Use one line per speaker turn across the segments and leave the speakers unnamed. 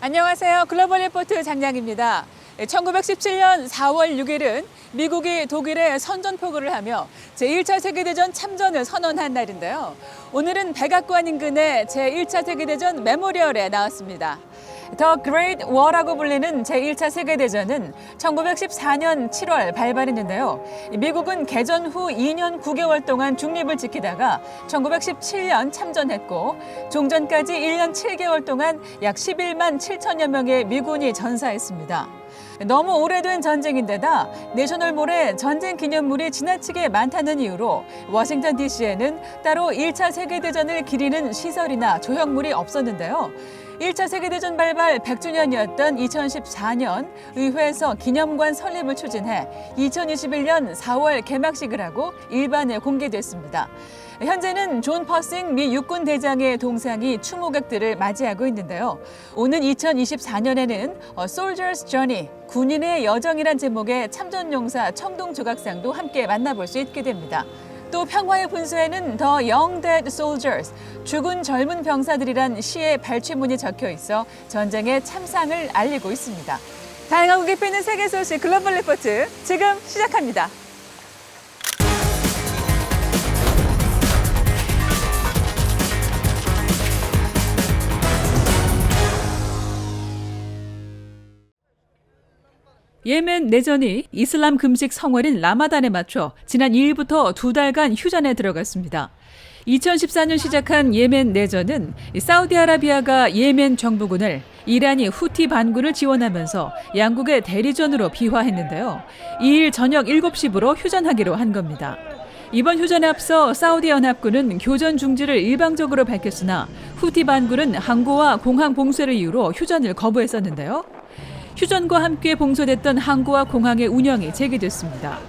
안녕하세요. 글로벌 리포트 장량입니다. 1917년 4월 6일은 미국이 독일에 선전포고를 하며 제1차 세계대전 참전을 선언한 날인데요. 오늘은 백악관 인근의 제1차 세계대전 메모리얼에 나왔습니다. The Great War라고 불리는 제1차 세계대전은 1914년 7월 발발했는데요. 미국은 개전 후 2년 9개월 동안 중립을 지키다가 1917년 참전했고 종전까지 1년 7개월 동안 약 11만 7천여 명의 미군이 전사했습니다. 너무 오래된 전쟁인데다 내셔널몰에 전쟁 기념물이 지나치게 많다는 이유로 워싱턴 DC에는 따로 1차 세계대전을 기리는 시설이나 조형물이 없었는데요. 1차 세계대전 발발 100주년이었던 2014년 의회에서 기념관 설립을 추진해 2021년 4월 개막식을 하고 일반에 공개됐습니다. 현재는 존 퍼싱 미 육군 대장의 동상이 추모객들을 맞이하고 있는데요. 오는 2024년에는 A Soldier's Journey, 군인의 여정이란 제목의 참전용사 청동 조각상도 함께 만나볼 수 있게 됩니다. 또 평화의 분수에는 The Young Dead Soldiers, 죽은 젊은 병사들이란 시의 발췌문이 적혀 있어 전쟁의 참상을 알리고 있습니다. 다양하고 깊이 있는 세계 소식 글로벌 리포트 지금 시작합니다. 예멘 내전이 이슬람 금식 성월인 라마단에 맞춰 지난 2일부터 2달간 휴전에 들어갔습니다. 2014년 시작한 예멘 내전은 사우디아라비아가 예멘 정부군을 이란이 후티 반군을 지원하면서 양국의 대리전으로 비화했는데요. 2일 저녁 7시부로 휴전하기로 한 겁니다. 이번 휴전에 앞서 사우디 연합군은 교전 중지를 일방적으로 밝혔으나 후티 반군은 항구와 공항 봉쇄를 이유로 휴전을 거부했었는데요. 휴전과 함께 봉쇄됐던 항구와 공항의 운영이 재개됐습니다.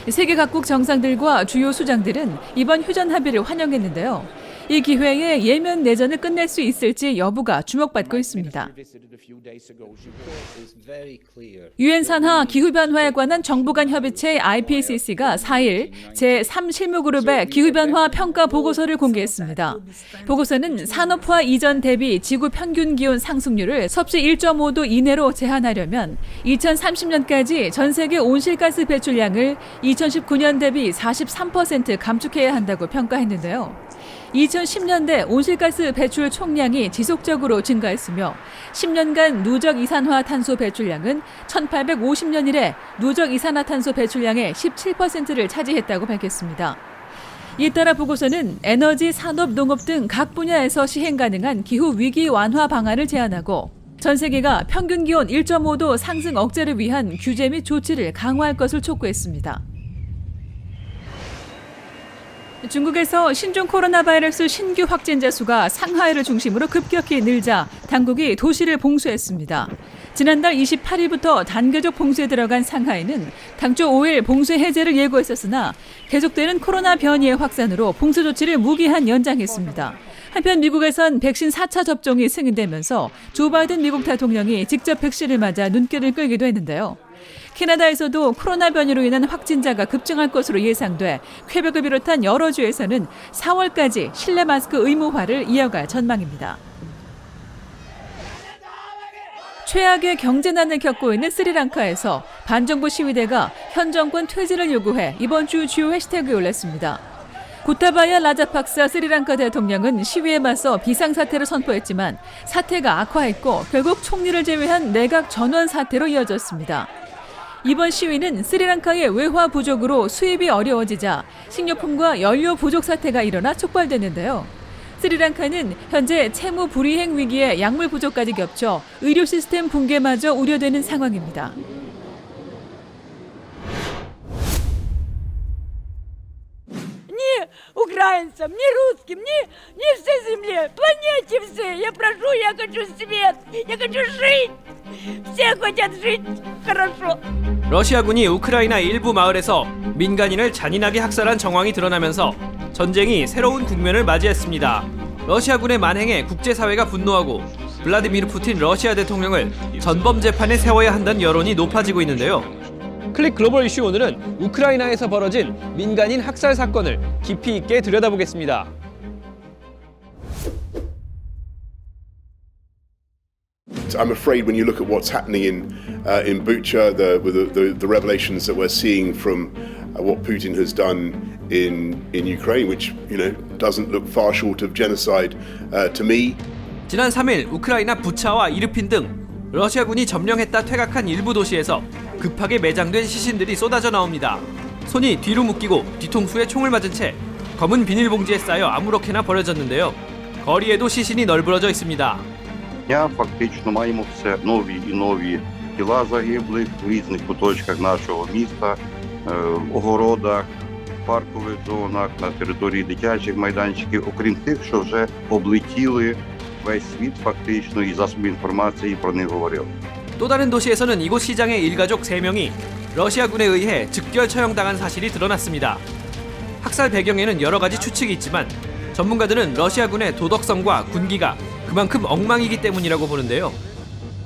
세계 각국 정상들과 주요 수장들은 이번 휴전 합의를 환영했는데요. 이 기회에 예멘 내전을 끝낼 수 있을지 여부가 주목받고 있습니다. 유엔 산하 기후변화에 관한 정부 간 협의체 IPCC가 4일 제3실무그룹의 기후변화 평가 보고서를 공개했습니다. 보고서는 산업화 이전 대비 지구 평균 기온 상승률을 섭씨 1.5도 이내로 제한하려면 2030년까지 전 세계 온실가스 배출량을 2019년 대비 43% 감축해야 한다고 평가했는데요. 2010년대 온실가스 배출 총량이 지속적으로 증가했으며 10년간 누적 이산화탄소 배출량은 1850년 이래 누적 이산화탄소 배출량의 17%를 차지했다고 밝혔습니다. 이에 따라 보고서는 에너지, 산업, 농업 등 각 분야에서 시행 가능한 기후 위기 완화 방안을 제안하고 전 세계가 평균 기온 1.5도 상승 억제를 위한 규제 및 조치를 강화할 것을 촉구했습니다. 중국에서 신종 코로나 바이러스 신규 확진자 수가 상하이를 중심으로 급격히 늘자 당국이 도시를 봉쇄했습니다. 지난달 28일부터 단계적 봉쇄에 들어간 상하이는 당초 5일 봉쇄 해제를 예고했었으나 계속되는 코로나 변이의 확산으로 봉쇄 조치를 무기한 연장했습니다. 한편 미국에선 백신 4차 접종이 승인되면서 조 바이든 미국 대통령이 직접 백신을 맞아 눈길을 끌기도 했는데요. 캐나다에서도 코로나 변이로 인한 확진자가 급증할 것으로 예상돼 퀘벡을 비롯한 여러 주에서는 4월까지 실내 마스크 의무화를 이어갈 전망입니다. 최악의 경제난을 겪고 있는 스리랑카에서 반정부 시위대가 현 정권 퇴진을 요구해 이번 주 주요 해시태그에 올렸습니다. 고타바야 라자팍사 스리랑카 대통령은 시위에 맞서 비상사태를 선포했지만 사태가 악화했고 결국 총리를 제외한 내각 전원 사태로 이어졌습니다. 이번 시위는 스리랑카의 외화 부족으로 수입이 어려워지자 식료품과 연료 부족 사태가 일어나 촉발됐는데요. 스리랑카는 현재 채무 불이행 위기에 약물 부족까지 겹쳐 의료 시스템 붕괴마저 우려되는 상황입니다.
Украинцам, ни русским, ни всей земле, планете все. Я прошу, я хочу свет, я хочу жить. Все хотят жить хорошо.
러시아군이 우크라이나 일부 마을에서 민간인을 잔인하게 학살한 정황이 드러나면서 전쟁이 새로운 국면을 맞이했습니다. 러시아군의 만행에 국제사회가 분노하고 블라디미르 푸틴 러시아 대통령을 전범 재판에 세워야 한다는 여론이 높아지고 있는데요. 클릭 글로벌 이슈 오늘은 우크라이나에서 벌어진 민간인 학살 사건을 깊이 있게 들여다보겠습니다.
I'm afraid when you look at what's happening in Bucha, the revelations that we're seeing from what Putin has done in Ukraine, which doesn't look far short of genocide to me.
지난 3일 우크라이나 부차와 이르핀 등 러시아군이 점령했다 퇴각한 일부 도시에서 급하게 매장된 시신들이 쏟아져 나옵니다. 손이 뒤로 묶이고 뒤통수에 총을 맞은 채 검은 비닐봉지에 쌓여 아무렇게나 버려졌는데요. 거리에도 시신이 널브러져 있습니다.
Дня фактично маємо все нові і нові тіла загиблих в різних куточках нашого міста, огородах, паркових зонах, на території дитячих майданчиків, окрім тих, що вже облетіли весь світ фактично і засоби інформації про них говорили.
또 다른 도시에서는 이곳 시장의 일가족 3명이 러시아군에 의해 즉결 처형당한 사실이 드러났습니다. 학살 배경에는 여러 가지 추측이 있지만 전문가들은 러시아군의 도덕성과 군기가 그만큼 엉망이기 때문이라고 보는데요.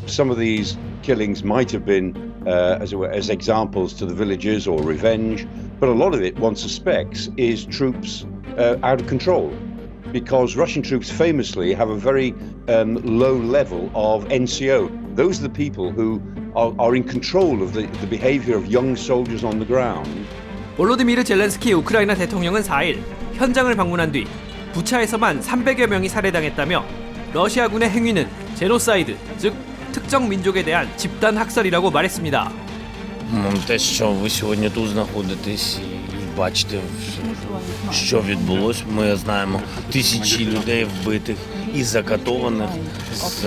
Some of these killings might have been as examples to the villagers or revenge, but a lot of it, one suspects, is troops out of control. Because Russian troops famously have a very low level of NCO. Those are the people who are in control of the behavior of young soldiers on the ground.
볼로디미르 젤렌스키 우크라이나 대통령은 4일 현장을 방문한 뒤 부차에서만 300여 명이 살해당했다며 러시아군의 행위는 제노사이드, 즉 특정 민족에 대한 집단 학살이라고 말했습니다.
Те, що ви сьогодні тут знаходитесь і бачите, що відбулось, ми знаємо тисячі людей вбитих і закатованих з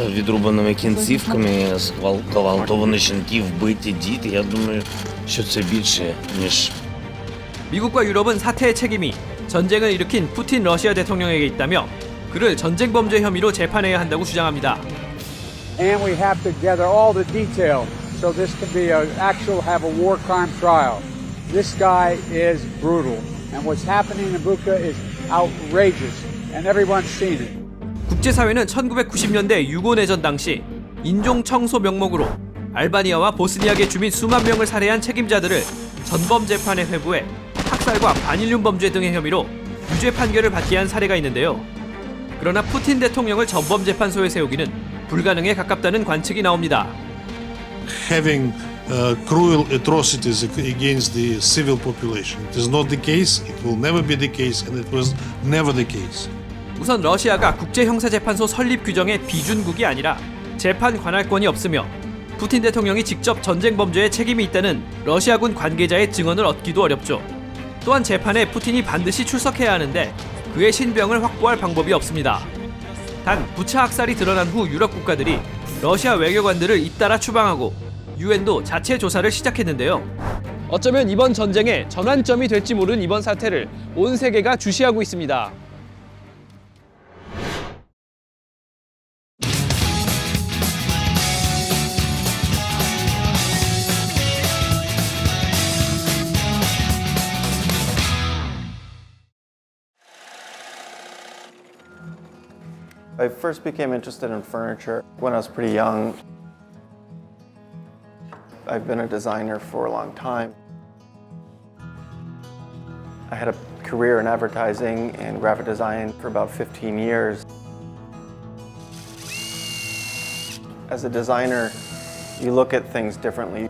відрубаними кінцівками, зґвалтовані жінки, вбиті діти. Я думаю, що це більше, ніж
미국과 유럽은 사태의 책임이 전쟁을 일으킨 푸틴 러시아 대통령에게 있다며 그를 전쟁 범죄 혐의로 재판해야 한다고 주장합니다.
And we have to gather all the detail so this can be have a war crime trial. This guy is brutal, and what's happening in Bucha is outrageous, and everyone's seen it.
국제사회는 1990년대 유고내전 당시 인종 청소 명목으로 알바니아와 보스니아계 주민 수만 명을 살해한 책임자들을 전범 재판에 회부해 학살과 반인륜 범죄 등의 혐의로 유죄 판결을 받게 한 사례가 있는데요. 그러나 푸틴 대통령을 전범 재판소에 세우기는 불가능에 가깝다는 관측이 나옵니다.
Having cruel atrocities against the civil population. It is not the case, it will never be the case, and it was never the case.
우선 러시아가 국제형사재판소 설립 규정의 비준국이 아니라 재판 관할권이 없으며 푸틴 대통령이 직접 전쟁 범죄에 책임이 있다는 러시아군 관계자의 증언을 얻기도 어렵죠. 또한 재판에 푸틴이 반드시 출석해야 하는데 그의 신병을 확보할 방법이 없습니다. 단 부차 학살이 드러난 후 유럽 국가들이 러시아 외교관들을 잇따라 추방하고 유엔도 자체 조사를 시작했는데요. 어쩌면 이번 전쟁의 전환점이 될지 모르는 이번 사태를 온 세계가 주시하고 있습니다.
I first became interested in furniture when I was pretty young. I've been a designer for a long time. I had a career in advertising and graphic design for about 15 years. As a designer, you look at things differently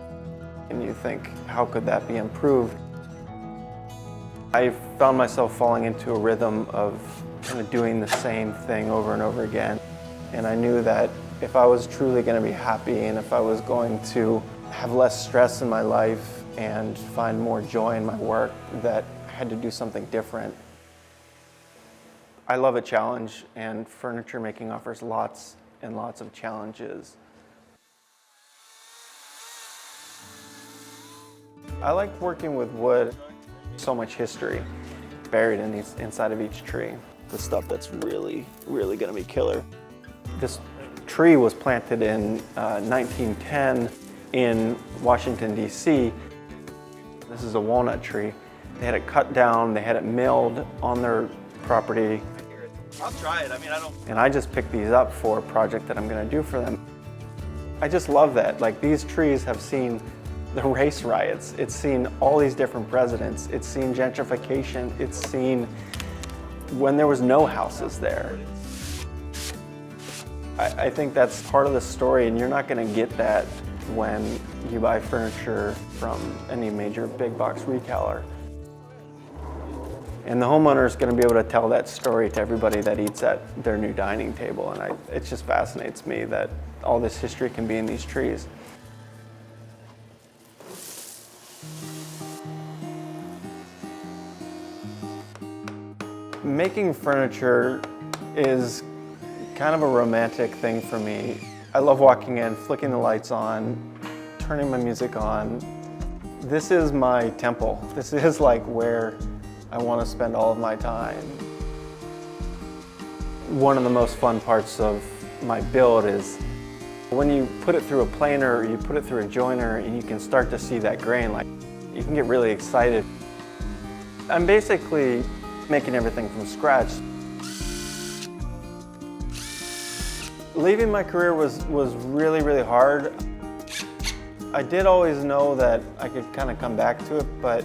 and you think, how could that be improved? I found myself falling into a rhythm of kind of doing the same thing over and over again. And I knew that if I was truly going to be happy and if I was going to have less stress in my life and find more joy in my work, that I had to do something different. I love a challenge, and furniture making offers lots and lots of challenges. I like working with wood. So much history buried inside of each tree. The stuff that's really, really going to be killer. This tree was planted in 1910 in Washington, D.C. This is a walnut tree. They had it cut down, they had it milled on their property.
I'll try it.
And I just picked these up for a project that I'm going to do for them. I just love that. Like, these trees have seen the race riots. It's seen all these different presidents. It's seen gentrification. It's seen when there was no houses there. I think that's part of the story, and you're not going to get that when you buy furniture from any major big box retailer. And the homeowner is going to be able to tell that story to everybody that eats at their new dining table, and it just fascinates me that all this history can be in these trees. Making furniture is kind of a romantic thing for me. I love walking in, flicking the lights on, turning my music on. This is my temple. This is like where I want to spend all of my time. One of the most fun parts of my build is when you put it through a planer or you put it through a joiner and you can start to see that grain, like you can get really excited. I'm basically making everything from scratch. Leaving my career was really, really hard. I did always know that I could kind of come back to it, but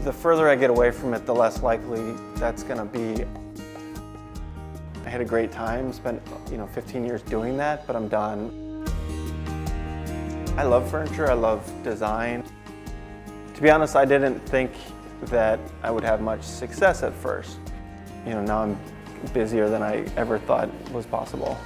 the further I get away from it, the less likely that's going to be. I had a great time, spent 15 years doing that, but I'm done. I love furniture, I love design. To be honest, I didn't think that I would have much success at first. Now I'm busier than I ever thought was possible.